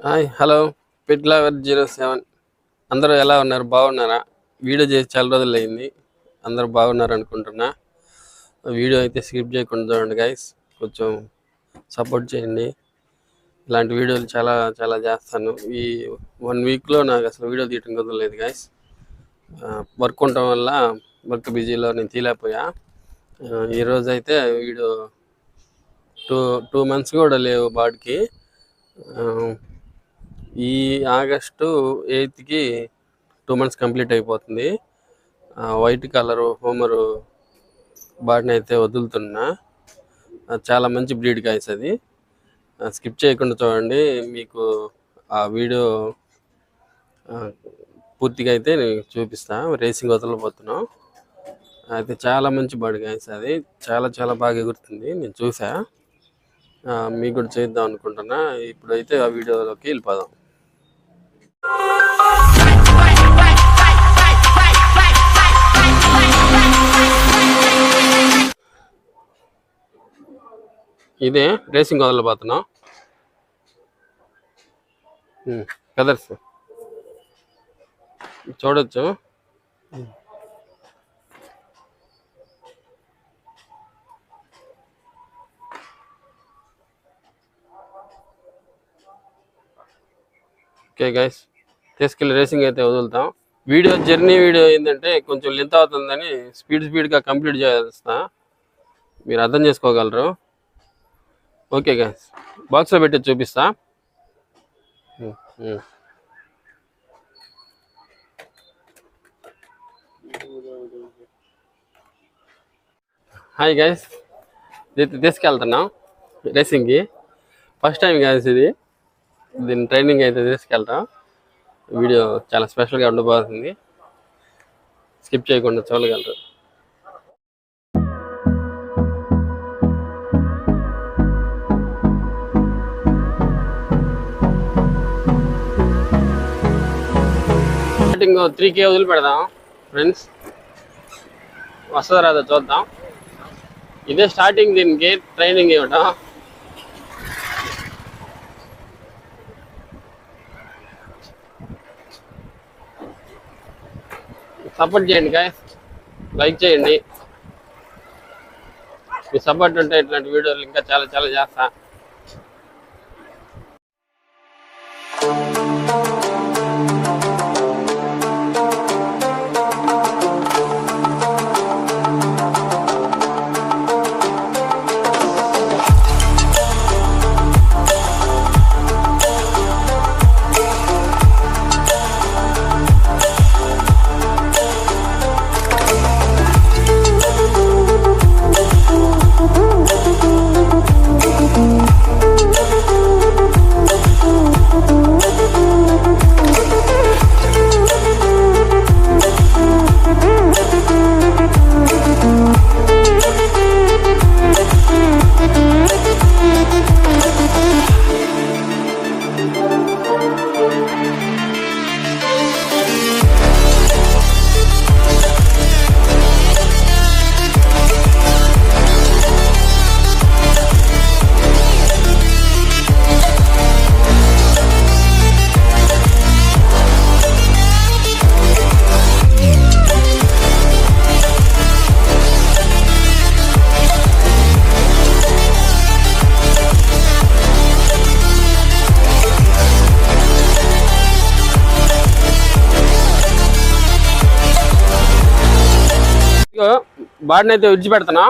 Hi hello pit lover 07 అందరూ ఎలా ఉన్నారు? బాగున్నారా? వీడియో చేసి చాలా రోజులు అయింది. అందరూ బాగున్నారు అనుకుంటున్నా. వీడియో అయితే స్కిప్ చేయకుండా చూడండి గైస్, కొంచెం సపోర్ట్ చేయండి. ఇలాంటి వీడియోలు చాలా చాలా చేస్తాను. ఈ 1 వీక్లో నాకు అసలు వీడియో తీయటం కుదరలేదు గైస్. వర్క్ ఉండటం వల్ల వర్క్ బిజీలో నేను తీయలేకపోయా. ఈరోజు అయితే వీడియో టూ మంత్స్ కూడా లేవు బాడీకి. ఈ ఆగస్టు 8కి 2 మంత్స్ కంప్లీట్ అయిపోతుంది. వైట్ కలరు హోమరు బాడీని అయితే వదులుతున్నా. చాలా మంచి బ్రీడ్ గాయస్ అది. స్కిప్ చేయకుండా చూడండి, మీకు ఆ వీడియో పూర్తిగా అయితే నేను చూపిస్తా. రేసింగ్ వదలబోతున్నాం. అయితే చాలా మంచి బాడీ గాయస్ అది. చాలా చాలా బాగా ఎగురుతుంది, నేను చూసా. మీకు కూడా చేద్దాం అనుకుంటున్నా. ఇప్పుడైతే ఆ వీడియోలోకి వెళ్ళిపోదాం. ఇదే రేసింగ్ వదలబోతున్నాం. కదర్స్ చూడొచ్చు. ఓకే గైస్, తీసుకెళ్ళి రేసింగ్ అయితే వదులుతాం. జర్నీ వీడియో ఏంటంటే కొంచెం లెంత్ అవుతుందని స్పీడ్గా కంప్లీట్ చేస్తా, మీరు అర్థం చేసుకోగలరు. ఓకే గైస్, బాక్స్లో పెట్టి చూపిస్తా. హాయ్ గైస్, తీసుకెళ్తున్నాం రేసింగ్కి. ఫస్ట్ టైం గైస్ ఇది. దీని ట్రైనింగ్ అయితే తీసుకెళ్తాం. వీడియో చాలా స్పెషల్గా ఉండబోతుంది, స్కిప్ చేయకుండా చూడగలరు. స్టార్టింగ్ 3K వదిలి పెడదాం ఫ్రెండ్స్, వస్తుందా రాదా చూద్దాం. ఇదే స్టార్టింగ్ దీనికి ట్రైనింగ్ ఇవ్వడం. సపోర్ట్ చేయండి గాయస్, లైక్ చేయండి. మీ సపోర్ట్ ఉంటే ఇట్లాంటి వీడియోలు ఇంకా చాలా చాలా చేస్తా. బాడీని అయితే విడిచిపెడుతున్నా.